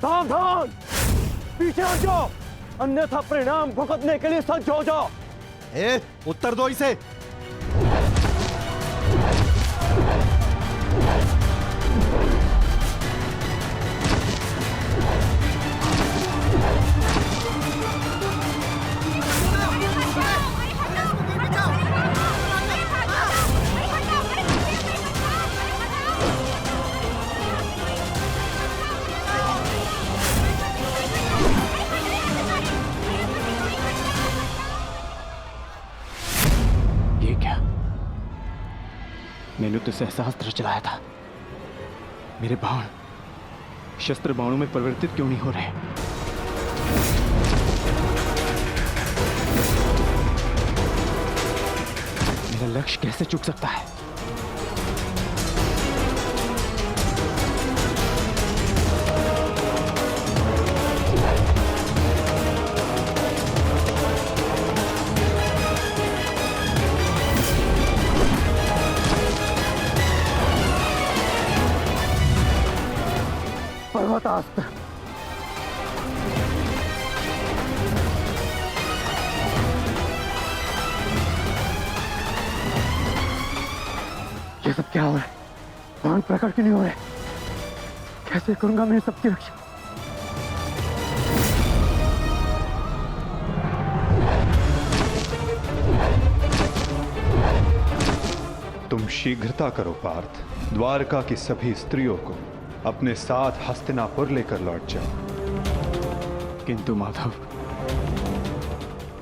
सावधान, पीछे हट जाओ, अन्यथा परिणाम भुगतने के लिए सज्ज हो जाओ। उत्तर दो इसे। मैंने तो सहस्त्र चलाया था, मेरे बाण शस्त्र बाणों में परिवर्तित क्यों नहीं हो रहे? मेरा लक्ष्य कैसे चूक सकता है? पर्वतास्त्र, ये सब क्या हो रहा है? बाण प्रकट क्यों नहीं हो रहे? कैसे करूंगा मैं सबकी रक्षा? तुम शीघ्रता करो पार्थ, द्वारका की सभी स्त्रियों को अपने साथ हस्तिनापुर लेकर लौट जाओ। किंतु माधव,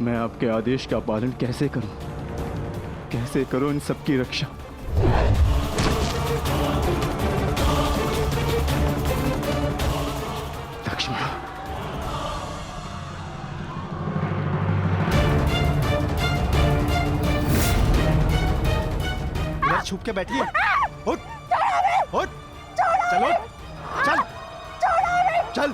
मैं आपके आदेश का पालन कैसे करूं? कैसे करूं इन सबकी रक्षा? लक्ष्मण, इधर छुप के बैठिए। उठ, उठ, चलो, चल, चल।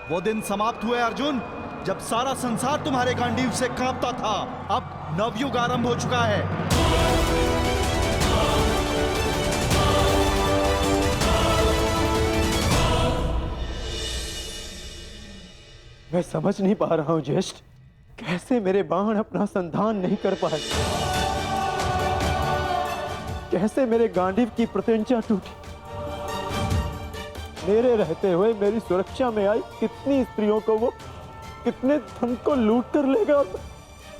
वो दिन समाप्त हुए अर्जुन, जब सारा संसार तुम्हारे गांडीव से कांपता था। अब नवयुग आरंभ हो चुका है। मैं समझ नहीं पा रहा हूं ज्येष्ठ, कैसे मेरे बाण अपना संधान नहीं कर पाए? कैसे मेरे गांडीव की प्रत्यंचा टूटी? मेरे रहते हुए मेरी सुरक्षा में आई कितनी स्त्रियों को वो कितने धन को लूट कर लेगा?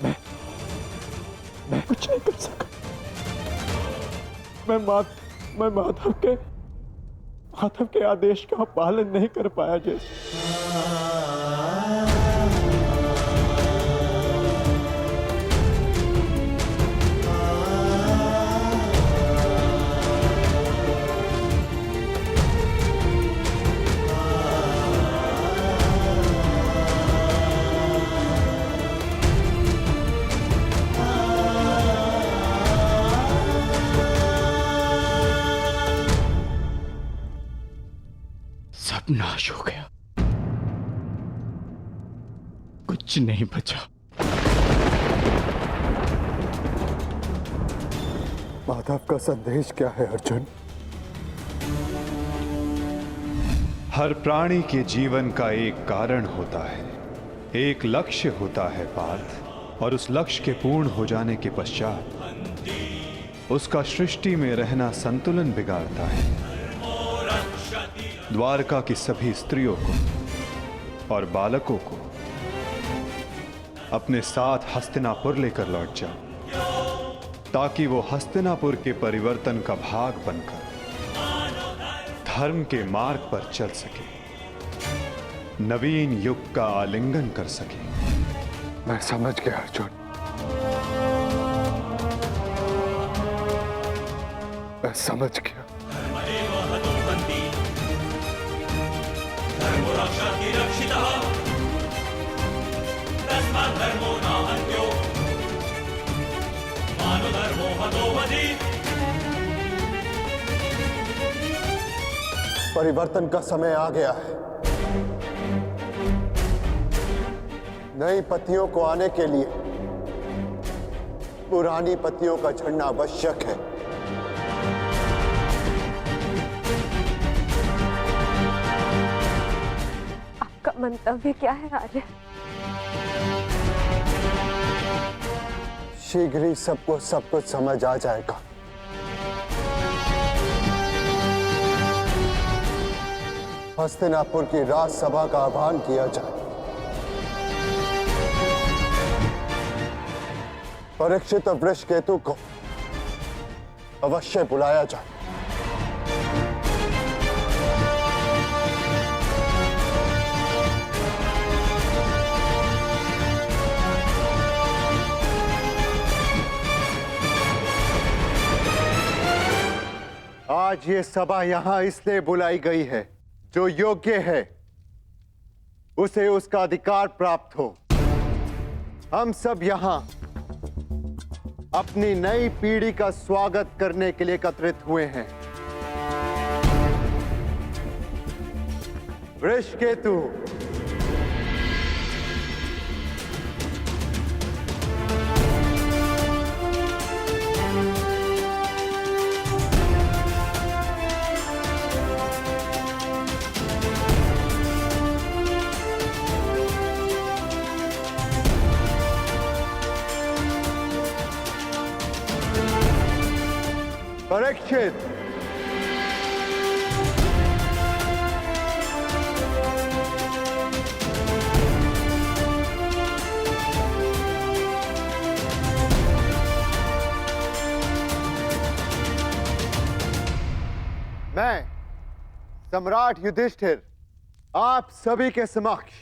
मैं कुछ नहीं कर सका। मैं माधव के आदेश का पालन नहीं कर पाया जैसे। नाश हो गया, कुछ नहीं बचा। माधव का संदेश क्या है अर्जुन? हर प्राणी के जीवन का एक कारण होता है, एक लक्ष्य होता है पार्थ, और उस लक्ष्य के पूर्ण हो जाने के पश्चात उसका सृष्टि में रहना संतुलन बिगाड़ता है। द्वारका की सभी स्त्रियों को और बालकों को अपने साथ हस्तिनापुर लेकर लौट जाओ, ताकि वो हस्तिनापुर के परिवर्तन का भाग बनकर धर्म के मार्ग पर चल सके, नवीन युग का आलिंगन कर सके। मैं समझ गया अर्जुन, मैं समझ गया। धर्मो रक्षति रक्षितः परिवर्तन का समय आ गया है। नई पत्तियों को आने के लिए पुरानी पत्तियों का झड़ना आवश्यक है। आपका मंतव्य क्या है आर्य? शीघ्र ही सबको सब कुछ समझ आ जाएगा। हस्तिनापुर की राजसभा का आह्वान किया जाए। परीक्षित और वृषकेतु को अवश्य बुलाया जाए। आज ये सभा यहां इसलिए बुलाई गई है, जो योग्य है उसे उसका अधिकार प्राप्त हो। हम सब यहां अपनी नई पीढ़ी का स्वागत करने के लिए एकत्रित हुए हैं। वृषकेतु, परीक्षित, मैं सम्राट युधिष्ठिर आप सभी के समक्ष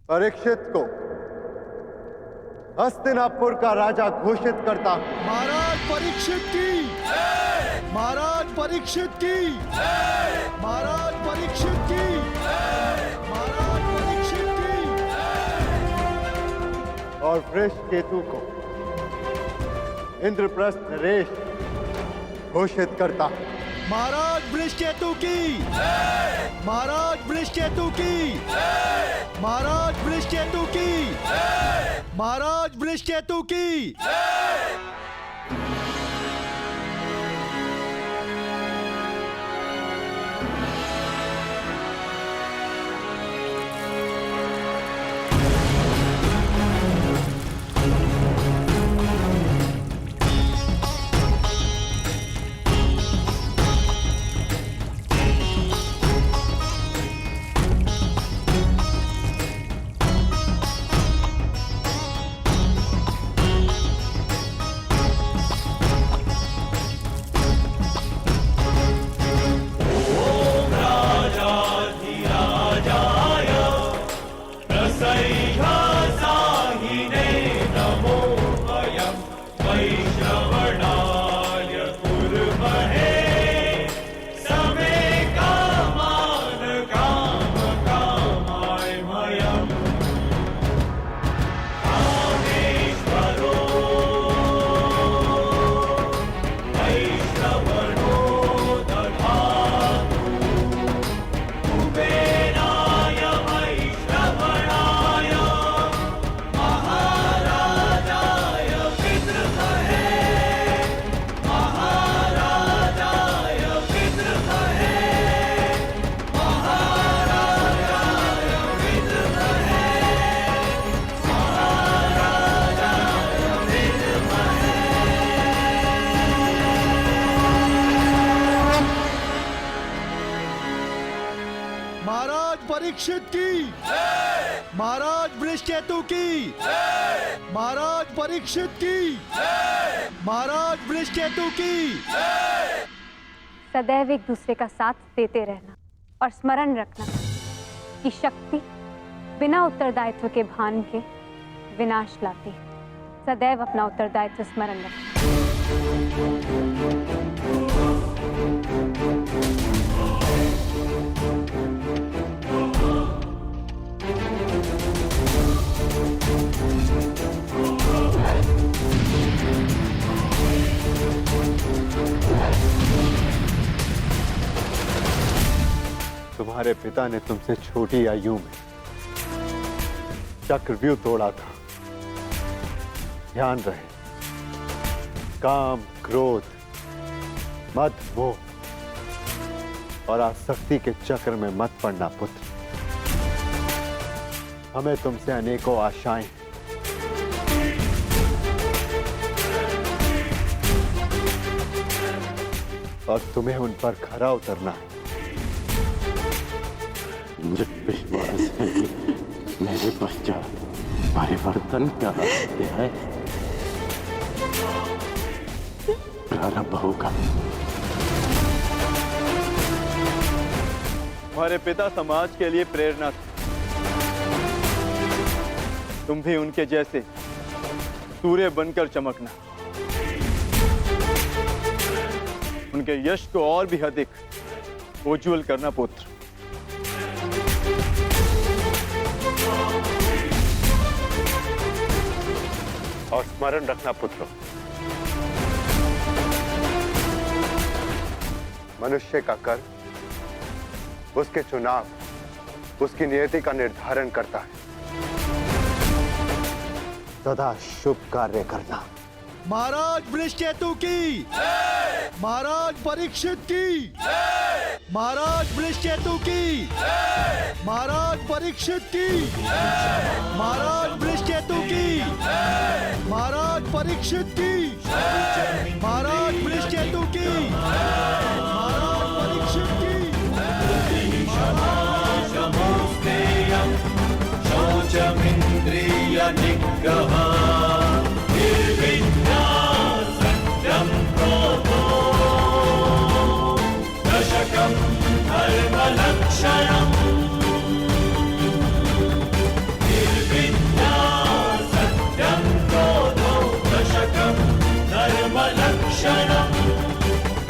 परीक्षित को हस्तिनापुर का राजा घोषित करता हूं। महाराज परीक्षित की, महाराज परीक्षित की, महाराज परीक्षित की, महाराज परीक्षित की। और वृषकेतु को इंद्रप्रस्थ नरेश घोषित करता हूं। महाराज वृषकेतु की, महाराज वृषकेतु की, महाराज वृषकेतु की, महाराज वृषकेतु की। परीक्षित की, महाराज वृषकेतु की, महाराज परीक्षित की, महाराज वृषकेतु की। सदैव एक दूसरे का साथ देते रहना और स्मरण रखना कि शक्ति बिना उत्तरदायित्व के भान के विनाश लाती है। सदैव अपना उत्तरदायित्व स्मरण रखना। तुम्हारे पिता ने तुमसे छोटी आयु में चक्रव्यूह तोड़ा था। ध्यान रहे, काम, क्रोध, मद, मोह और आसक्ति के चक्र में मत पड़ना पुत्र। हमें तुमसे अनेकों आशाएं हैं। और तुम्हें उन पर खरा उतरना है। मुझे विश्वास है कि मेरे पश्चात परिवर्तन का अध्याय प्रारंभ होगा। तुम्हारे पिता समाज के लिए प्रेरणा थे। तुम भी उनके जैसे सूर्य बनकर चमकना, उनके यश को और भी अधिक उज्ज्वल करना पुत्र। और स्मरण रखना पुत्र, मनुष्य का कर्म उसके चुनाव, उसकी नियति का निर्धारण करता है। सदा शुभ कार्य करना। महाराज वृषकेतु की, महाराज परीक्षित की, महाराज वृषकेतु की, महाराज परीक्षित की, महाराज वृषकेतु की, महाराज परीक्षित की, महाराज वृषकेतु की, महाराज परीक्षित की। शौचमिन्द्रिय निग्रह निर्विद्या सत्यं क्रोधो दशकं धर्मलक्षणम् निर्विद्या सत्यं क्रोधो दशकं धर्मलक्षणम्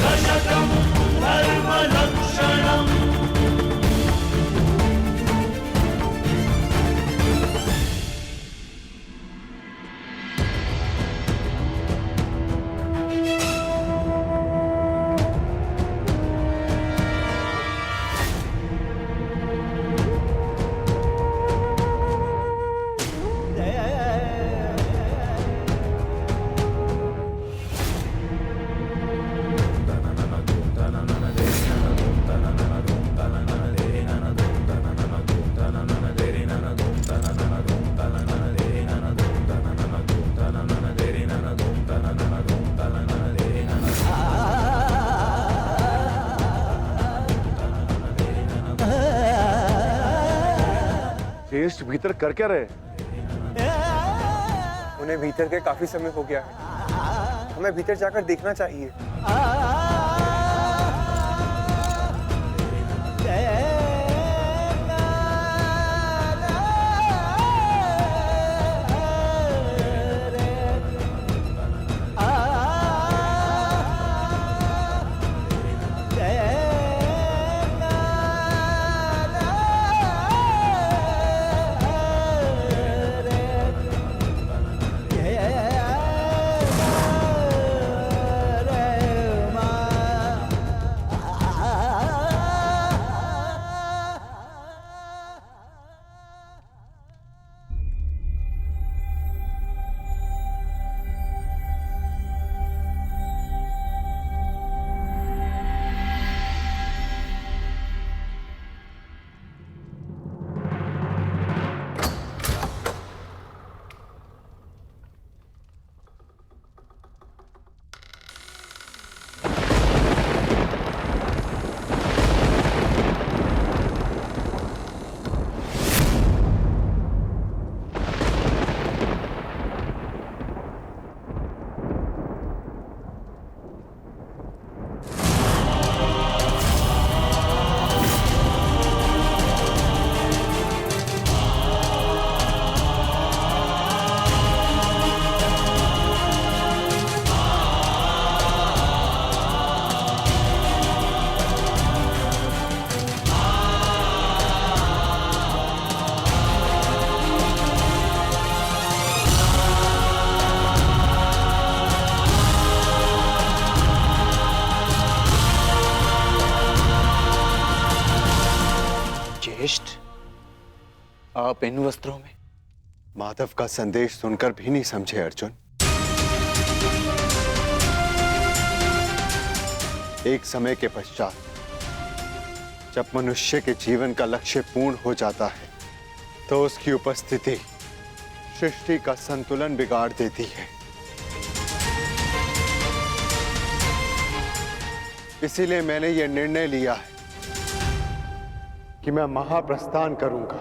दशकं धर्मलक्षणम्। श्रेष्ठ भीतर कर क्या रहे? उन्हें भीतर के काफी समय हो गया है। हमें भीतर जाकर देखना चाहिए। आप इन वस्त्रों में? माधव का संदेश सुनकर भी नहीं समझे अर्जुन। एक समय के पश्चात जब मनुष्य के जीवन का लक्ष्य पूर्ण हो जाता है तो उसकी उपस्थिति सृष्टि का संतुलन बिगाड़ देती है। इसीलिए मैंने यह निर्णय लिया है कि मैं महाप्रस्थान करूंगा।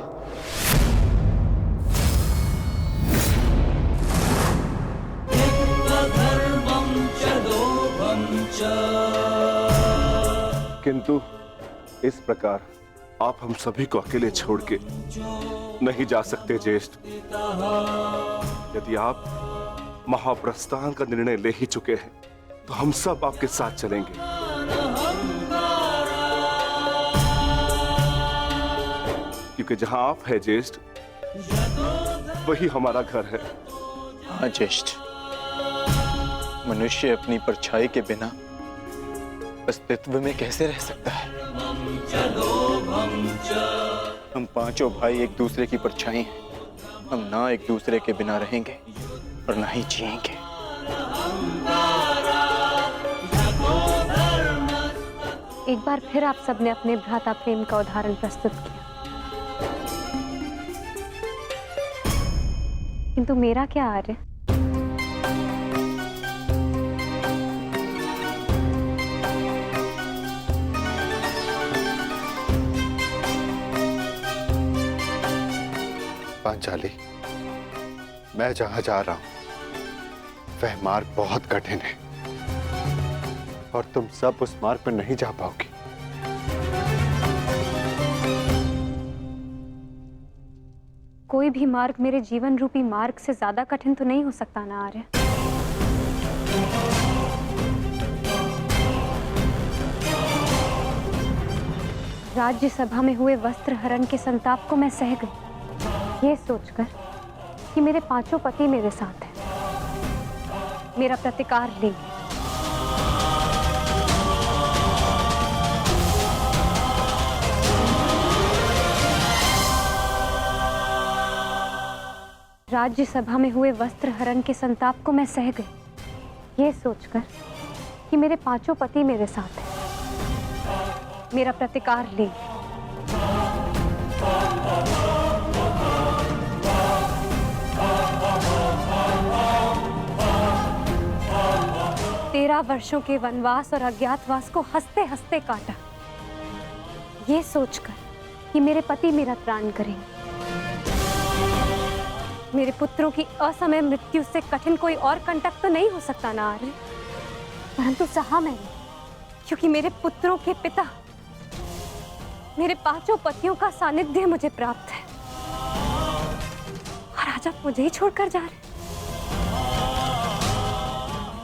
किंतु इस प्रकार आप हम सभी को अकेले छोड़ के नहीं जा सकते ज्येष्ठ। यदि आप महाप्रस्थान का निर्णय ले ही चुके हैं तो हम सब आपके साथ चलेंगे। क्योंकि जहां आप है ज्येष्ठ, वही हमारा घर है। हाँ ज्येष्ठ, मनुष्य अपनी परछाई के बिना अस्तित्व में कैसे रह सकता है? हम पांचों भाई एक दूसरे की परछाई हैं। हम ना एक दूसरे के बिना रहेंगे और ना ही जिएंगे। एक बार फिर आप सबने अपने भ्राता प्रेम का उदाहरण प्रस्तुत किया, किंतु मेरा क्या आर्य? पांचाली, मैं जहां जा रहा हूं वह मार्ग बहुत कठिन है और तुम सब उस मार्ग पर नहीं जा पाओगी। कोई भी मार्ग मेरे जीवन रूपी मार्ग से ज्यादा कठिन तो नहीं हो सकता ना आर्य? राज्यसभा में हुए वस्त्र हरण के संताप को मैं सह गई, ये सोचकर कि मेरे पांचों पति मेरे साथ हैं, मेरा प्रतिकार लेंगे। राज्यसभा में हुए वस्त्र हरण के संताप को मैं सह गई, ये सोचकर कि मेरे पांचों पति मेरे साथ हैं, मेरा प्रतिकार लेंगे। 13 वर्षों के वनवास और अज्ञातवास को हंसते हंसते काटा, ये सोचकर कि मेरे पति मेरा त्राण करेंगे। मेरे पुत्रों की असमय मृत्यु से कठिन कोई और कंटक तो नहीं हो सकता ना आर्य, परंतु सहा मैंने, क्योंकि मेरे पुत्रों के पिता, मेरे पांचों पतियों का सानिध्य मुझे प्राप्त है, और आज आप मुझे ही छोड़कर जा रहे।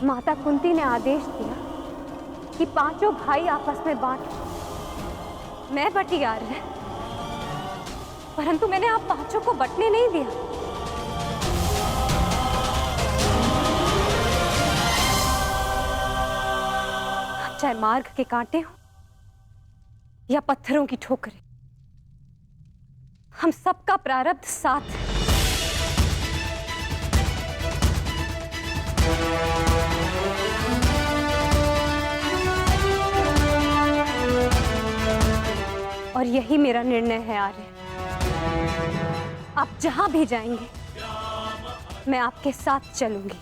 माता कुंती ने आदेश दिया कि पांचों भाई आपस में बांट, मैं बटी आर्य, परंतु मैंने आप पांचों को बटने नहीं दिया। चाहे मार्ग के कांटे हो या पत्थरों की ठोकरें, हम सबका प्रारब्ध साथ है। और यही मेरा निर्णय है आर्य, आप जहां भी जाएंगे मैं आपके साथ चलूंगी,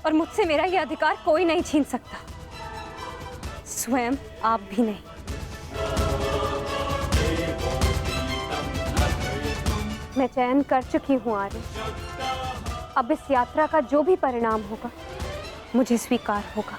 और मुझसे मेरा यह अधिकार कोई नहीं छीन सकता, स्वयं आप भी नहीं। मैं चयन कर चुकी हूं आर्य, अब इस यात्रा का जो भी परिणाम होगा मुझे स्वीकार होगा।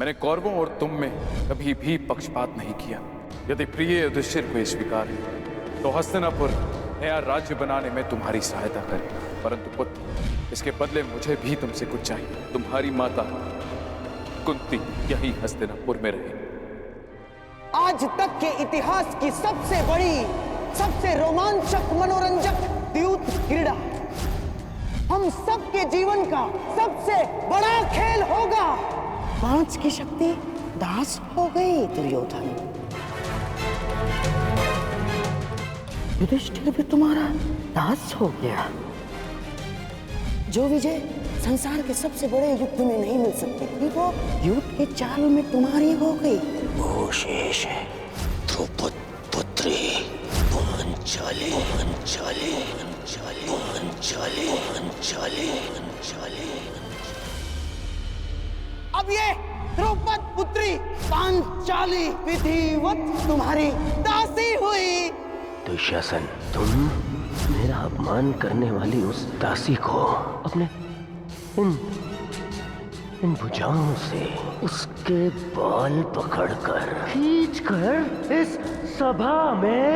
मैंने कौरवों और तुम में कभी भी पक्षपात नहीं किया। यदि प्रिय युधिष्ठिर को स्वीकार है तो हस्तिनापुर नया राज्य बनाने में तुम्हारी सहायता करे, परंतु पुत्र, इसके बदले मुझे भी तुमसे कुछ चाहिए। तुम्हारी माता कुंती यही हस्तिनापुर में रहे। आज तक के इतिहास की सबसे बड़ी, सबसे रोमांचक, मनोरंजक द्यूत क्रीड़ा हम सबके जीवन का सबसे बड़ा खेल होगा। पांच की शक्ति दास हो गई दुर्योधन। युधिष्ठिर भी तुम्हारा दास हो गया। जो विजय संसार के सबसे बड़े युद्ध में नहीं मिल सकती थी, वो युद्ध के चाल में तुम्हारी हो गई। वो शेष है द्रौपद पुत्री पांचाली। पांचाली पांचाली पांचाली पांचाली पांचाली। अब ये द्रौपद पुत्री पांचाली विधिवत तुम्हारी दासी हुई। दुशासन, तुम मेरा अपमान करने वाली उस दासी को अपने इन भुजाओं से उसके बाल पकड़कर खींचकर इस सभा में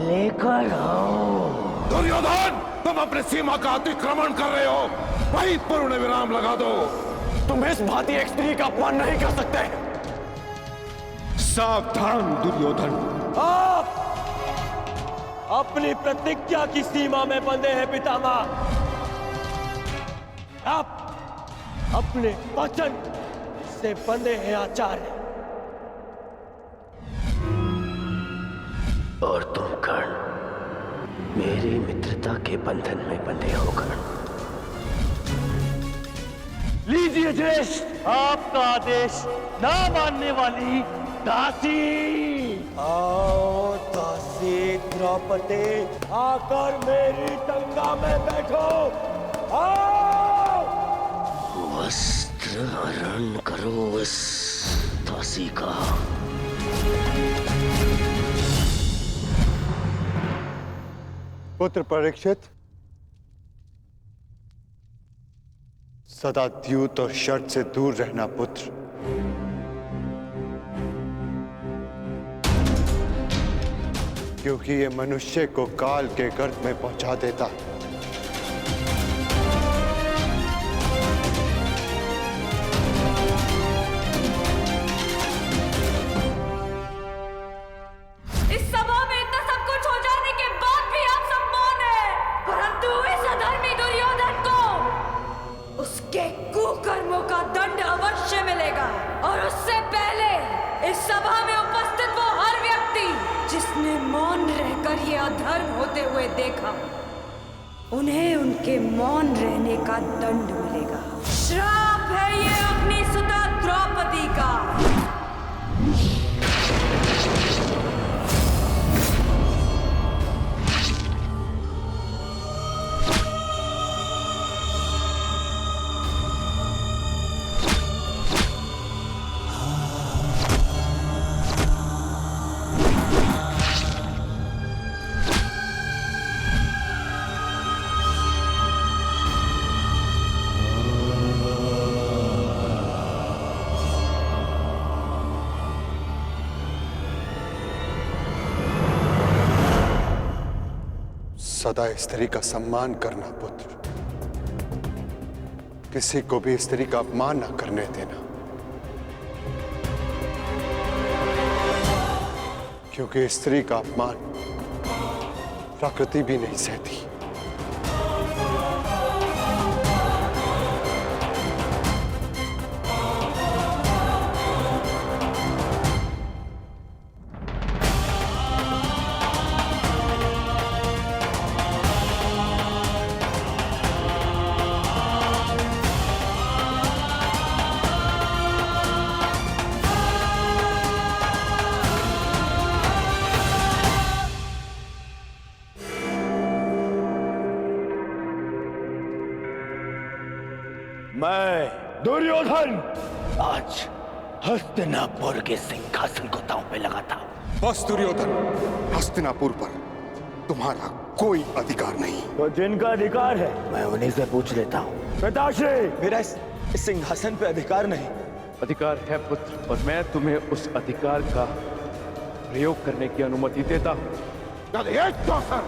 लेकर आओ। दुर्योधन, तुम अपनी सीमा का अतिक्रमण कर रहे हो। वहीं पर उन्हें विराम लगा दो। तुम इस भांति एक स्त्री का अपमान नहीं कर सकते। सावधान दुर्योधन। आप अपनी प्रतिज्ञा की सीमा में बंधे हैं पितामह। आप अपने वचन से बंधे हैं आचार्य। और तुम कर्ण, मेरी मित्रता के बंधन में बंधे हो कर्ण। लीजिए ज्येष्ठ, आपका आदेश ना मानने वाली दासी। आओ दासी द्रौपदी, आकर मेरी टंगा में बैठो। आओ। वस्त्र हरण करो इस दासी का। पुत्र परीक्षित, सदा द्यूत और शर्त से दूर रहना पुत्र। क्योंकि ये मनुष्य को काल के गर्त में पहुंचा देता है। इस सभा में इतना सब कुछ हो जाने के बाद भी आप सब मौन हैं, परंतु इस अधर्मी दुर्योधन को उसके कुकर्मों का दंड अवश्य मिलेगा। और उससे पहले इस सभा में उपस्थित वो हर व्यक्ति जिसने मौन रहकर ये अधर्म होते हुए देखा, उन्हें उनके मौन रहने का दंड मिलेगा। श्राप है ये अपनी सुता द्रौपदी का। सदा स्त्री का सम्मान करना पुत्र। किसी को भी स्त्री का अपमान न करने देना, क्योंकि स्त्री का अपमान प्रकृति भी नहीं सहती। मैं दुर्योधन आज हस्तिनापुर के सिंहासन को दांव पे लगाता हूं। बस दुर्योधन, हस्तिनापुर पर तुम्हारा कोई अधिकार नहीं। तो जिनका अधिकार है मैं उन्हीं से पूछ लेता हूं। पिताश्री, मेरा इस सिंहासन पे अधिकार नहीं, अधिकार है पुत्र, और मैं तुम्हें उस अधिकार का प्रयोग करने की अनुमति देता हूं। यदि एक चौसर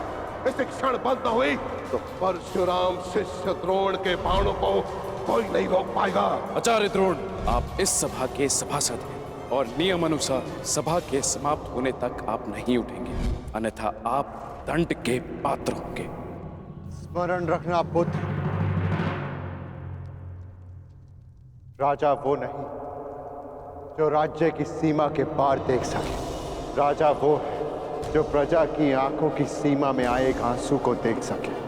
इस क्षण बंद न हुई तो परशुराम शिष्य द्रोण के बाणों को कोई नहीं रोक पाएगा। आचार्य द्रोण, आप इस सभा के सभासद हैं और नियम अनुसार सभा के समाप्त होने तक आप नहीं उठेंगे, अन्यथा आप दंड के पात्र होंगे। स्मरण रखना पुत्र, राजा वो नहीं जो राज्य की सीमा के पार देख सके। राजा वो है जो प्रजा की आंखों की सीमा में आए एक आंसू को देख सके।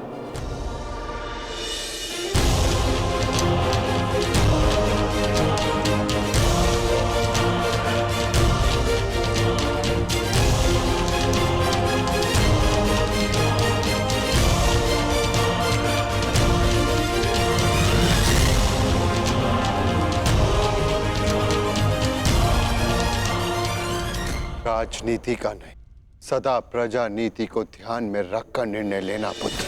राजनीति का नहीं, सदा प्रजा नीति को ध्यान में रखकर निर्णय लेना पुत्र,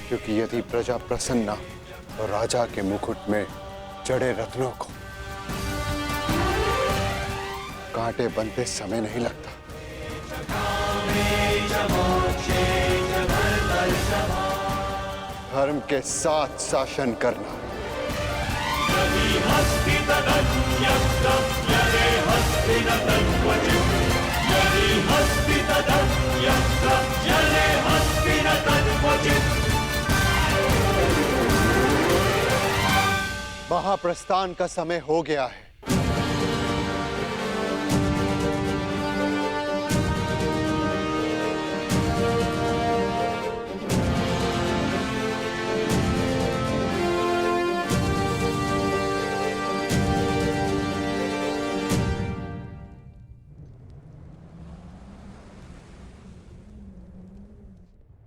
क्योंकि यदि प्रजा प्रसन्न तो राजा के मुकुट में जड़े रत्नों को कांटे बनते समय नहीं लगता। धर्म के साथ शासन करना, महाप्रस्थान का समय हो गया है।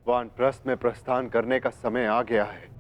वानप्रस्थ में प्रस्थान करने का समय आ गया है।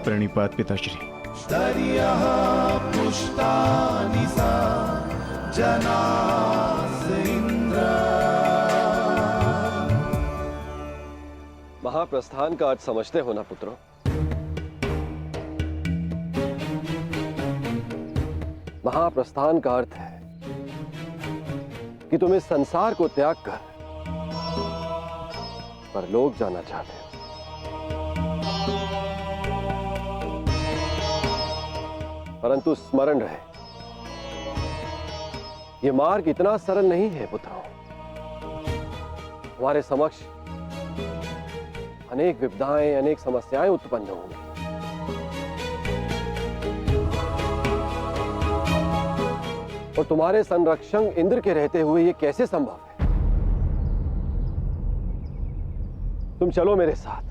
प्रणिपात पिताश्री। महाप्रस्थान का अर्थ समझते हो ना पुत्रों? महाप्रस्थान का अर्थ है कि तुम इस संसार को त्याग कर परलोक जाना चाहते हो। परंतु स्मरण रहे, यह मार्ग इतना सरल नहीं है पुत्रों। हमारे समक्ष अनेक विपदाएं, अनेक समस्याएं उत्पन्न होंगी। और तुम्हारे संरक्षक इंद्र के रहते हुए यह कैसे संभव है? तुम चलो मेरे साथ,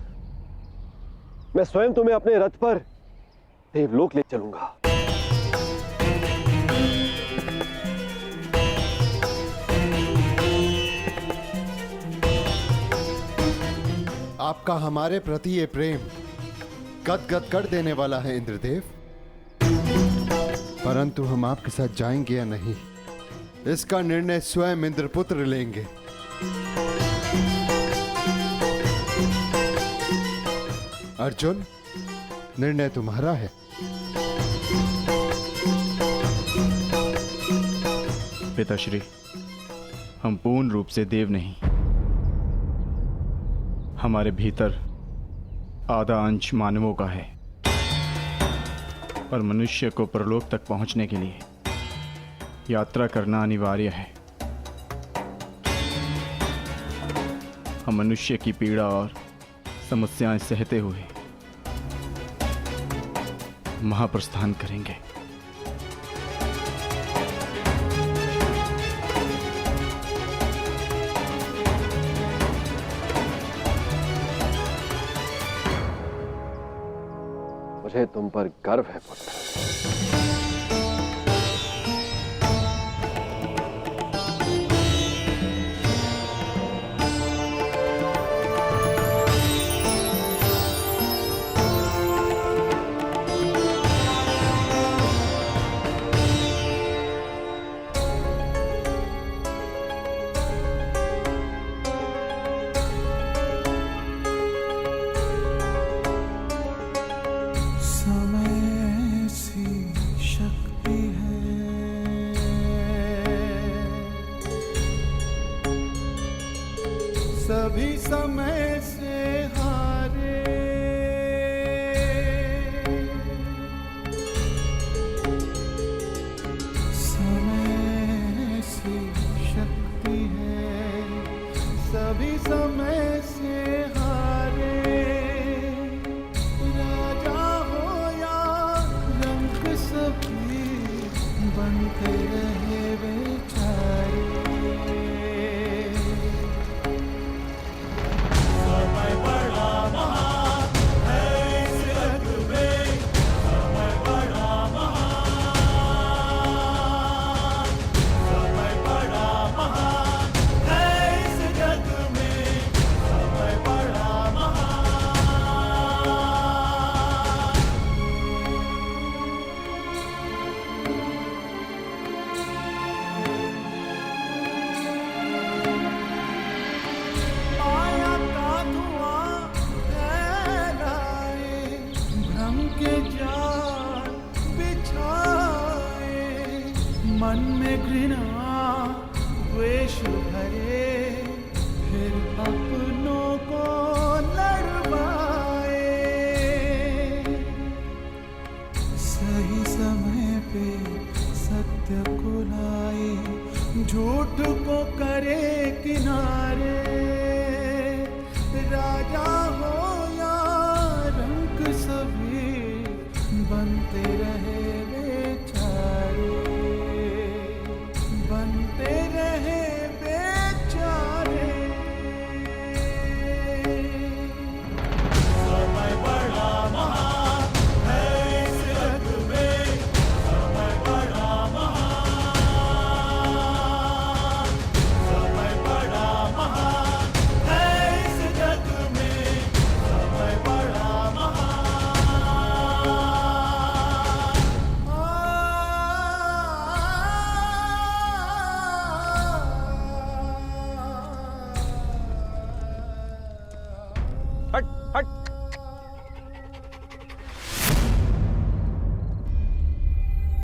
मैं स्वयं तुम्हें अपने रथ पर देवलोक ले चलूंगा। आपका हमारे प्रति ये प्रेम गदगद कर देने वाला है इंद्रदेव। परंतु हम आपके साथ जाएंगे या नहीं, इसका निर्णय स्वयं इंद्रपुत्र लेंगे। अर्जुन, निर्णय तुम्हारा है। पिताश्री, हम पूर्ण रूप से देव नहीं, हमारे भीतर आधा अंश मानवों का है। और मनुष्य को परलोक तक पहुंचने के लिए यात्रा करना अनिवार्य है। हम मनुष्य की पीड़ा और समस्याएं सहते हुए महाप्रस्थान करेंगे। मुझे तुम पर गर्व है पुत्र। सभी समय